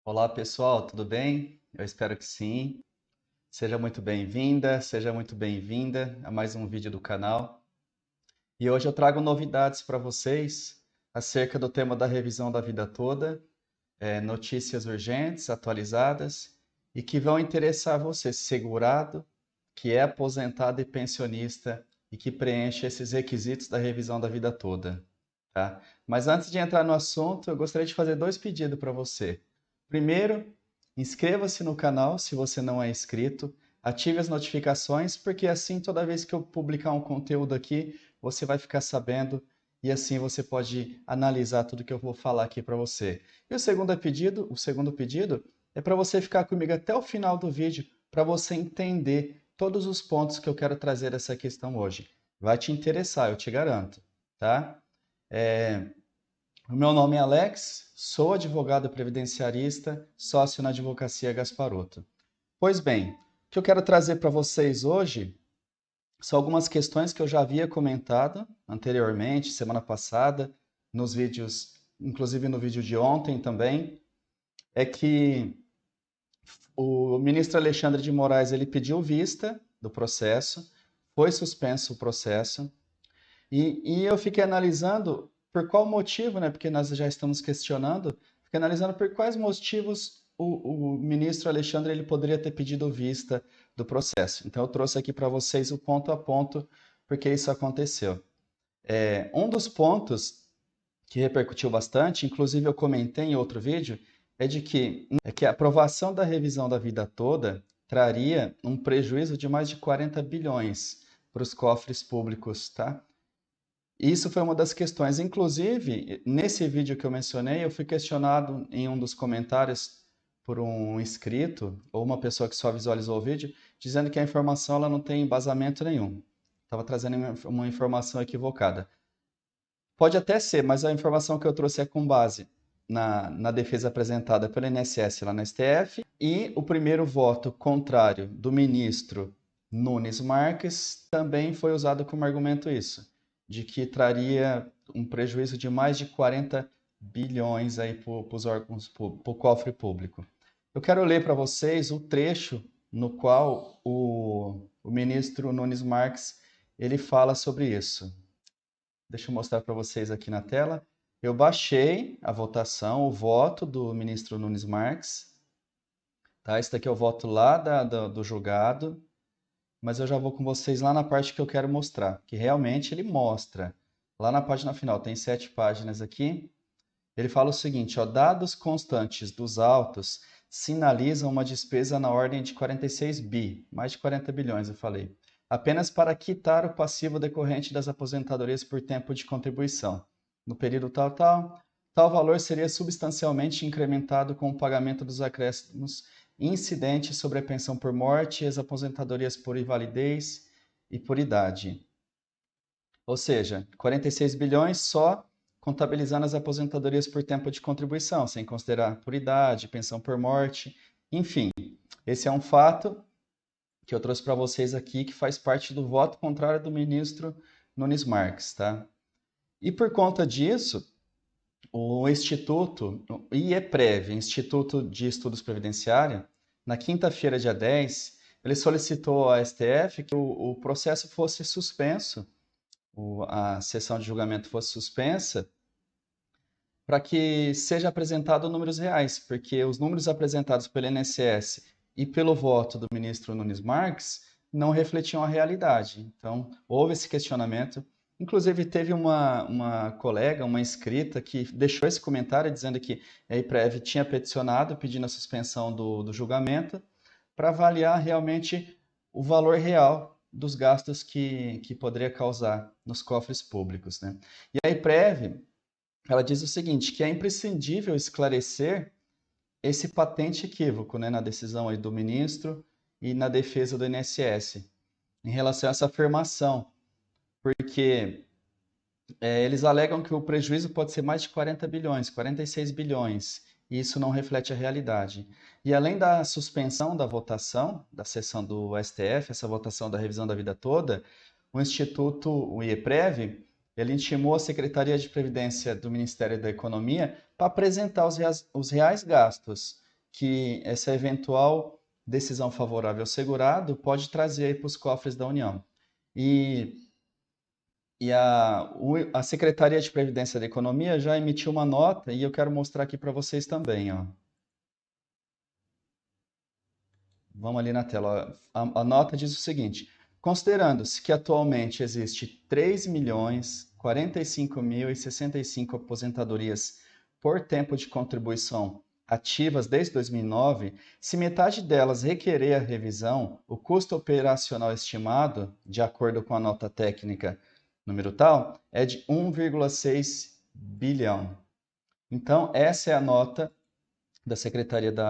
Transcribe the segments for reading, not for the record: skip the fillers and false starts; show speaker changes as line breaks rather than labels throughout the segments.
Olá pessoal, tudo bem? Eu espero que sim. Seja muito bem-vinda, seja muito bem-vinda a mais um vídeo do canal. E hoje eu trago novidades para vocês acerca do tema da revisão da vida toda, notícias urgentes, atualizadas e que vão interessar você, segurado, que é aposentado e pensionista e que preenche esses requisitos da revisão da vida toda, tá? Mas antes de entrar no assunto, eu gostaria de fazer dois pedidos para você. Primeiro, inscreva-se no canal se você não é inscrito, ative as notificações, porque assim toda vez que eu publicar um conteúdo aqui, você vai ficar sabendo e assim você pode analisar tudo que eu vou falar aqui para você. E o segundo pedido é para você ficar comigo até o final do vídeo, para você entender todos os pontos que eu quero trazer dessa questão hoje. Vai te interessar, eu te garanto, tá? É, o meu nome é Alex, sou advogado previdenciarista, sócio na Advocacia Gasparotto. Pois bem, o que eu quero trazer para vocês hoje são algumas questões que eu já havia comentado anteriormente, semana passada, nos vídeos, inclusive no vídeo de ontem também, é que o ministro Alexandre de Moraes ele pediu vista do processo, foi suspenso o processo, e eu fiquei analisando por qual motivo, né? Porque nós já estamos questionando, fiquei analisando por quais motivos o ministro Alexandre ele poderia ter pedido vista do processo. Então eu trouxe aqui para vocês o ponto a ponto porque isso aconteceu. Um dos pontos que repercutiu bastante, inclusive eu comentei em outro vídeo, é que a aprovação da revisão da vida toda traria um prejuízo de mais de 40 bilhões para os cofres públicos, tá? Isso foi uma das questões. Inclusive, nesse vídeo que eu mencionei, eu fui questionado em um dos comentários por um inscrito ou uma pessoa que só visualizou o vídeo, dizendo que a informação ela não tem embasamento nenhum. Estava trazendo uma informação equivocada. Pode até ser, mas a informação que eu trouxe é com base na defesa apresentada pelo INSS lá na STF e o primeiro voto contrário do ministro Nunes Marques também foi usado como argumento isso, de que traria um prejuízo de mais de 40 bilhões aí para os órgãos, para o cofre público. Eu quero ler para vocês o trecho no qual o ministro Nunes Marques ele fala sobre isso. Deixa eu mostrar para vocês aqui na tela. Eu baixei a votação, o voto do ministro Nunes Marques. Tá? Esse daqui é o voto lá do julgado, mas eu já vou com vocês lá na parte que eu quero mostrar, que realmente ele mostra. Lá na página final, tem 7 páginas aqui. Ele fala o seguinte, ó, dados constantes dos autos sinalizam uma despesa na ordem de 46 bi, mais de 40 bilhões, eu falei, apenas para quitar o passivo decorrente das aposentadorias por tempo de contribuição. No período tal valor seria substancialmente incrementado com o pagamento dos acréscimos incidentes sobre a pensão por morte e as aposentadorias por invalidez e por idade. Ou seja, 46 bilhões só contabilizando as aposentadorias por tempo de contribuição, sem considerar por idade, pensão por morte, enfim. Esse é um fato que eu trouxe para vocês aqui, que faz parte do voto contrário do ministro Nunes Marques, tá? E por conta disso, o Instituto, o IEPREV, Instituto de Estudos Previdenciários, na quinta-feira, dia 10, ele solicitou à STF que o processo fosse suspenso, a sessão de julgamento fosse suspensa, para que seja apresentado números reais, porque os números apresentados pelo INSS e pelo voto do ministro Nunes Marques não refletiam a realidade. Então, houve esse questionamento. Inclusive, teve uma colega, uma inscrita, que deixou esse comentário dizendo que a IPREV tinha peticionado pedindo a suspensão do julgamento para avaliar realmente o valor real dos gastos que poderia causar nos cofres públicos, né? E a IPREV, ela diz o seguinte, que é imprescindível esclarecer esse patente equívoco, né, na decisão aí do ministro e na defesa do INSS em relação a essa afirmação, porque eles alegam que o prejuízo pode ser mais de 40 bilhões, 46 bilhões, e isso não reflete a realidade. E além da suspensão da votação, da sessão do STF, essa votação da revisão da vida toda, o Instituto, o IEPREV, ele intimou a Secretaria de Previdência do Ministério da Economia para apresentar os reais gastos que essa eventual decisão favorável ao segurado pode trazer para os cofres da União. E a Secretaria de Previdência da Economia já emitiu uma nota, e eu quero mostrar aqui para vocês também, ó. Vamos ali na tela. A nota diz o seguinte: considerando-se que atualmente existe 3.045.065 aposentadorias por tempo de contribuição ativas desde 2009, se metade delas requerer a revisão, o custo operacional estimado, de acordo com a nota técnica número tal, é de 1,6 bilhão. Então, essa é a nota da Secretaria do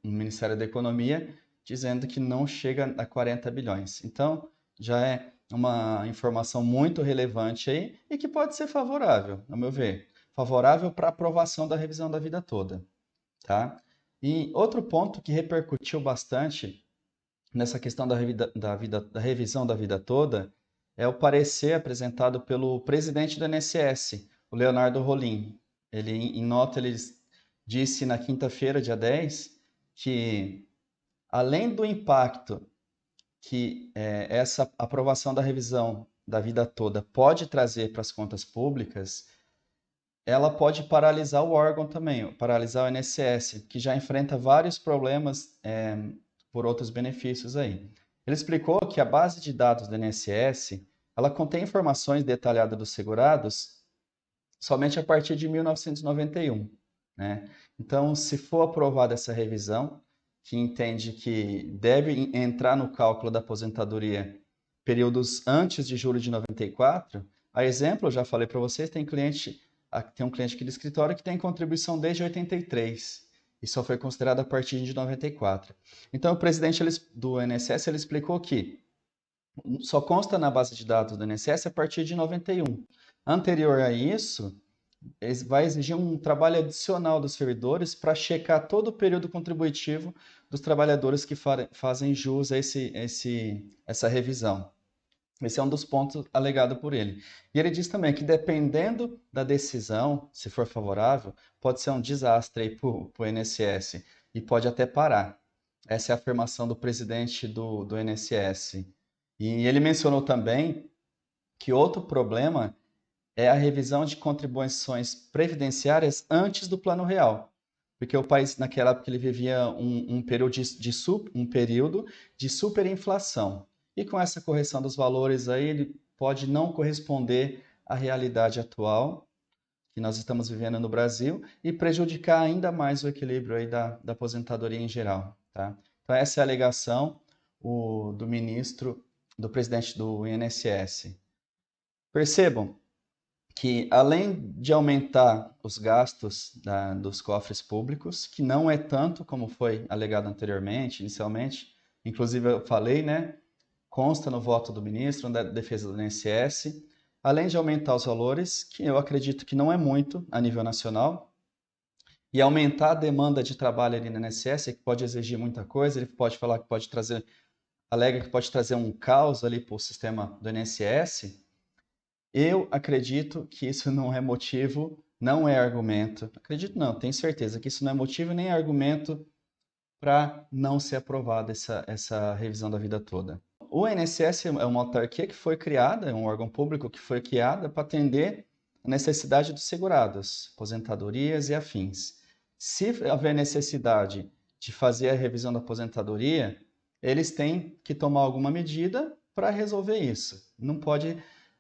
Ministério da Economia, dizendo que não chega a 40 bilhões. Então, já é uma informação muito relevante aí e que pode ser favorável, ao meu ver. Favorável para aprovação da revisão da vida toda, tá? E outro ponto que repercutiu bastante nessa questão da revisão da vida toda é o parecer apresentado pelo presidente do INSS, o Leonardo Rolim. Ele, em nota, ele disse na quinta-feira, dia 10, que além do impacto que essa aprovação da revisão da vida toda pode trazer para as contas públicas, ela pode paralisar o órgão também, paralisar o INSS, que já enfrenta vários problemas por outros benefícios aí. Ele explicou que a base de dados do INSS, ela contém informações detalhadas dos segurados somente a partir de 1991, né? Então, se for aprovada essa revisão, que entende que deve entrar no cálculo da aposentadoria períodos antes de julho de 94, a exemplo, eu já falei para vocês, tem um cliente aqui do escritório que tem contribuição desde 83 e só foi considerado a partir de 94. Então, o presidente do INSS ele explicou que só consta na base de dados do INSS a partir de 91. Anterior a isso, vai exigir um trabalho adicional dos servidores para checar todo o período contributivo dos trabalhadores que fazem jus a essa revisão. Esse é um dos pontos alegados por ele. E ele diz também que, dependendo da decisão, se for favorável, pode ser um desastre para o INSS e pode até parar. Essa é a afirmação do presidente do INSS. E ele mencionou também que outro problema é a revisão de contribuições previdenciárias antes do Plano Real. Porque o país, naquela época, ele vivia um período de superinflação. E com essa correção dos valores aí, ele pode não corresponder à realidade atual que nós estamos vivendo no Brasil e prejudicar ainda mais o equilíbrio aí da aposentadoria em geral, tá? Então, essa é a alegação do presidente do INSS. Percebam que, além de aumentar os gastos dos cofres públicos, que não é tanto como foi alegado anteriormente, inicialmente, inclusive eu falei, né, consta no voto do ministro da Defesa do INSS, além de aumentar os valores, que eu acredito que não é muito a nível nacional, e aumentar a demanda de trabalho ali no INSS, que pode exigir muita coisa, ele pode falar que pode trazer, alega que pode trazer um caos ali para o sistema do INSS. Eu acredito que isso não é motivo, não é argumento. Acredito não, tenho certeza que isso não é motivo nem argumento para não ser aprovada essa revisão da vida toda. O INSS é uma autarquia que foi criada, é um órgão público que foi criado para atender a necessidade dos segurados, aposentadorias e afins. Se houver necessidade de fazer a revisão da aposentadoria, eles têm que tomar alguma medida para resolver isso. Não pode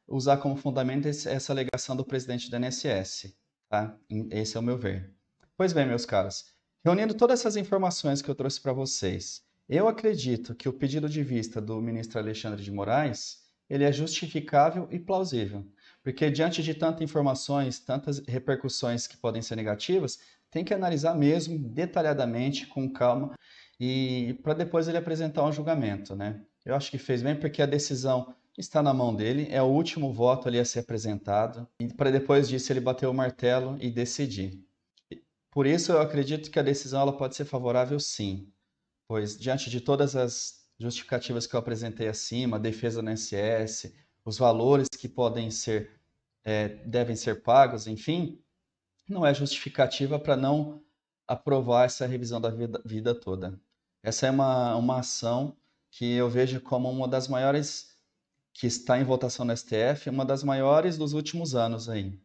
usar como fundamento essa alegação do presidente do INSS, tá? Esse é o meu ver. Pois bem, meus caros, reunindo todas essas informações que eu trouxe para vocês, eu acredito que o pedido de vista do ministro Alexandre de Moraes, ele é justificável e plausível, porque diante de tantas informações, tantas repercussões que podem ser negativas, tem que analisar mesmo detalhadamente, com calma, e para depois ele apresentar um julgamento, né? Eu acho que fez bem porque a decisão está na mão dele, é o último voto ali a ser apresentado, e para depois disso ele bater o martelo e decidir. Por isso eu acredito que a decisão ela pode ser favorável sim, pois diante de todas as justificativas que eu apresentei acima, a defesa do INSS, os valores que devem ser pagos, enfim, não é justificativa para não aprovar essa revisão da vida toda. Essa é uma ação que eu vejo como uma das maiores, que está em votação no STF, uma das maiores dos últimos anos aí.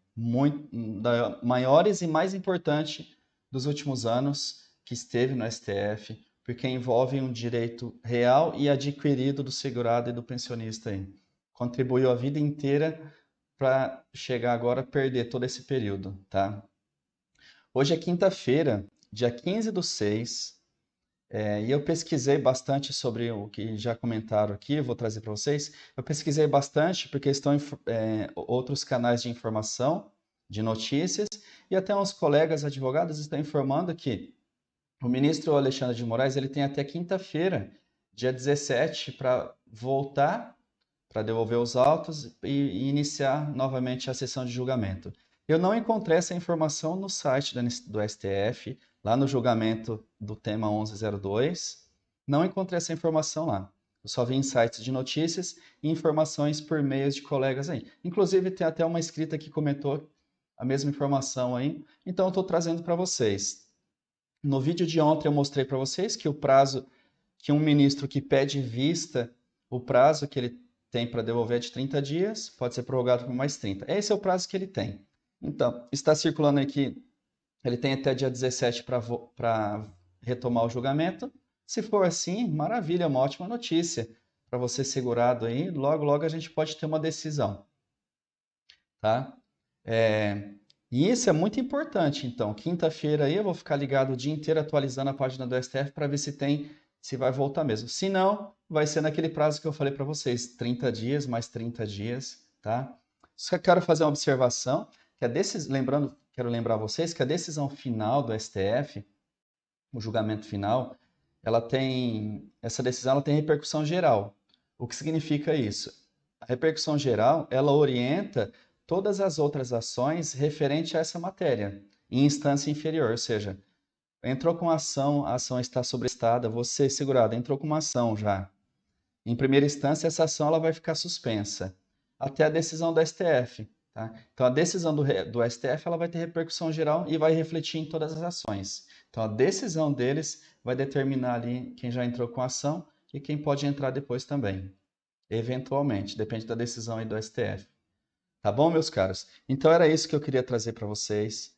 Maiores e mais importante dos últimos anos que esteve no STF, porque envolve um direito real e adquirido do segurado e do pensionista aí. Contribuiu a vida inteira para chegar agora a perder todo esse período, tá? Hoje é quinta-feira, dia 15/6, e eu pesquisei bastante sobre o que já comentaram aqui, eu vou trazer para vocês. Eu pesquisei bastante porque estão outros canais de informação, de notícias, e até uns colegas advogados estão informando que o ministro Alexandre de Moraes ele tem até quinta-feira, dia 17, para voltar, para devolver os autos e iniciar novamente a sessão de julgamento. Eu não encontrei essa informação no site do STF, lá no julgamento do tema 1102. Não encontrei essa informação lá. Eu só vi em sites de notícias e informações por meios de colegas aí. Inclusive, tem até uma inscrita que comentou a mesma informação aí. Então, eu estou trazendo para vocês. No vídeo de ontem, eu mostrei para vocês que o prazo que um ministro que pede vista, o prazo que ele tem para devolver é de 30 dias, pode ser prorrogado por mais 30. Esse é o prazo que ele tem. Então, está circulando aqui, ele tem até dia 17 para retomar o julgamento. Se for assim, maravilha, uma ótima notícia para você segurado aí. Logo, logo a gente pode ter uma decisão, tá? E isso é muito importante, então. Quinta-feira aí eu vou ficar ligado o dia inteiro atualizando a página do STF para ver se vai voltar mesmo. Se não, vai ser naquele prazo que eu falei para vocês, 30 dias mais 30 dias, tá? Só quero fazer uma observação, que quero lembrar vocês que a decisão final do STF, o julgamento final, essa decisão ela tem repercussão geral. O que significa isso? A repercussão geral, ela orienta todas as outras ações referente a essa matéria, em instância inferior, ou seja, entrou com ação, a ação está sobrestada, você segurado, entrou com uma ação já. Em primeira instância, essa ação ela vai ficar suspensa até a decisão do STF. Tá? Então, a decisão do STF ela vai ter repercussão geral e vai refletir em todas as ações. Então, a decisão deles vai determinar ali quem já entrou com a ação e quem pode entrar depois também. Eventualmente, depende da decisão aí do STF. Tá bom, meus caros? Então, era isso que eu queria trazer para vocês.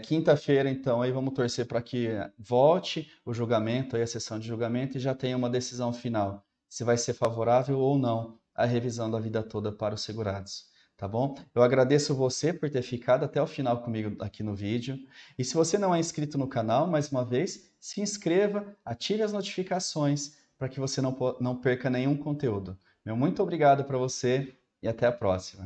Quinta-feira, então, aí vamos torcer para que volte o julgamento, aí a sessão de julgamento, e já tenha uma decisão final, se vai ser favorável ou não a revisão da vida toda para os segurados. Tá bom? Eu agradeço você por ter ficado até o final comigo aqui no vídeo. E se você não é inscrito no canal, mais uma vez, se inscreva, ative as notificações para que você não perca nenhum conteúdo. Meu muito obrigado para você e até a próxima.